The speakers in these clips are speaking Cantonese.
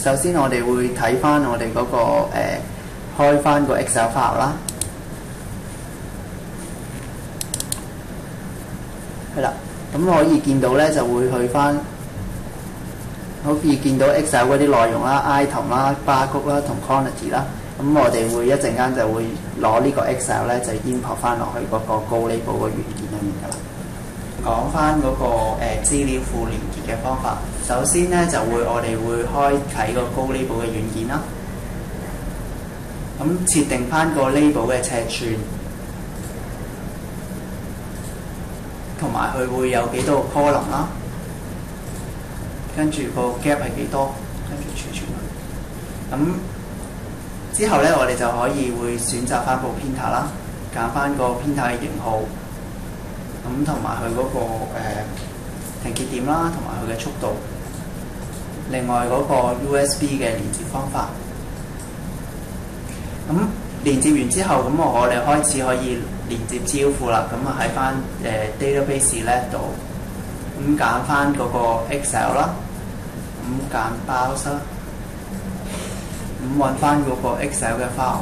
首先我哋會睇翻我哋嗰、開翻個 Excel file 啦，係啦，咁可以見到咧就會去翻，可以見到 Excel 嗰啲內容啦、item 啦、barcode 啦同 quantity 啦，咁我哋會一陣間就會攞呢個 Excel 咧就 import 翻落去嗰個 GoLabel 個元件裏面㗎啦。講翻嗰個資料庫連結嘅方法，首先咧就我哋會開啟個GoLabel嘅軟件啦，咁設定翻個 label 嘅尺寸，同埋佢會有幾多個 column 啦，跟住個 gap 係幾多，跟住儲存佢。咁之後咧，我哋就可以會選擇翻部 printer 啦，揀翻個 printer 嘅型號。咁同埋佢嗰個停結點啦，同埋佢嘅速度。另外嗰個 USB 嘅連接方法。咁連接完之後，咁我哋開始可以連接資料庫啦。咁啊喺翻database 咧度，咁揀翻嗰個 Excel 啦，咁揀 browse 啦，咁揾翻嗰個 Excel 嘅 file。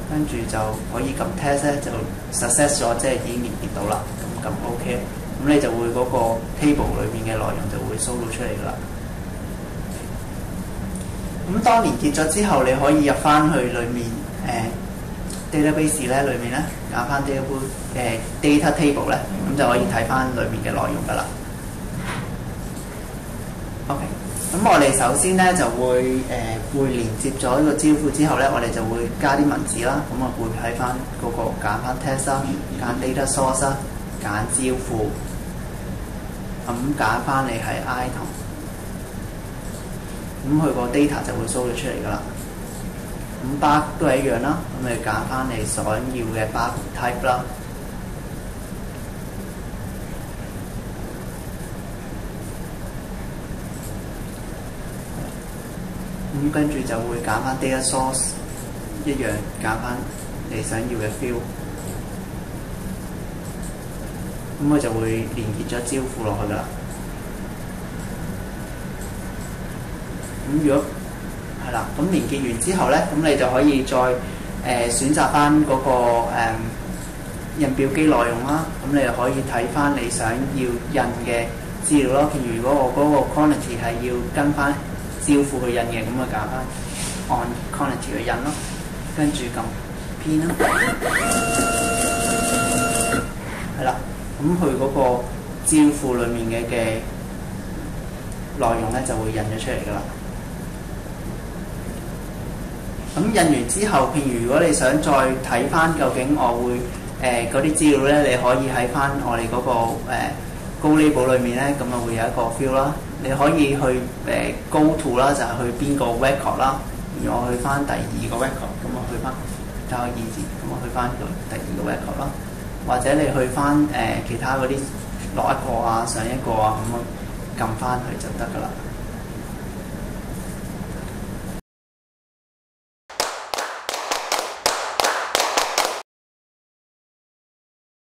跟住就可以撳 test 咧，就 success 咗，即係已經連結到啦。咁撳 OK，咁你就會嗰個 table 裏面嘅內容就會 show 到出嚟㗎啦。咁當連結咗之後，你可以入翻去裏面database 咧，裏面咧揀翻 data table 咧，咁就可以睇翻裏面嘅內容㗎啦。OK。咁我哋首先咧就會會連接咗呢個資料庫之後咧，我哋就會加啲文字啦。咁啊會喺翻嗰個揀翻 test 啦，揀 data source 啦，揀資料庫，咁揀翻你係 item， 咁佢個 data 就會 show 咗出嚟㗎啦。咁 bar 都係一樣啦，咁你揀翻你所要嘅 bar type 啦。咁跟住就會揀翻 data source 一樣，揀翻你想要嘅 field， 咁佢就會連結咗資料庫落去㗎啦。咁如果係啦，咁連結完之後咧，咁你就可以再選擇翻嗰個印表機內容啦。咁你就可以睇翻你想要印嘅資料咯。譬如如果我嗰個 quantity 係要跟翻資料庫去印嘅，咁啊揀翻按 quantity 去印咯，跟住撳編啦，係啦，咁佢嗰個資料庫裡面嘅內容咧就會印咗出嚟㗎啦。咁印完之後，譬如如果你想再睇翻究竟我會嗰啲資料咧，你可以喺翻我哋嗰個GoLabel 裏面咧，咁啊會有一個 field 啦。你可以去go to 啦，就係去邊個 record 啦。如果我去翻第二個 record，咁我去翻加個二字，咁我去翻第二個 record 啦。或者你去翻其他嗰啲落一個啊、上一個啊，咁我撳翻佢就得㗎啦。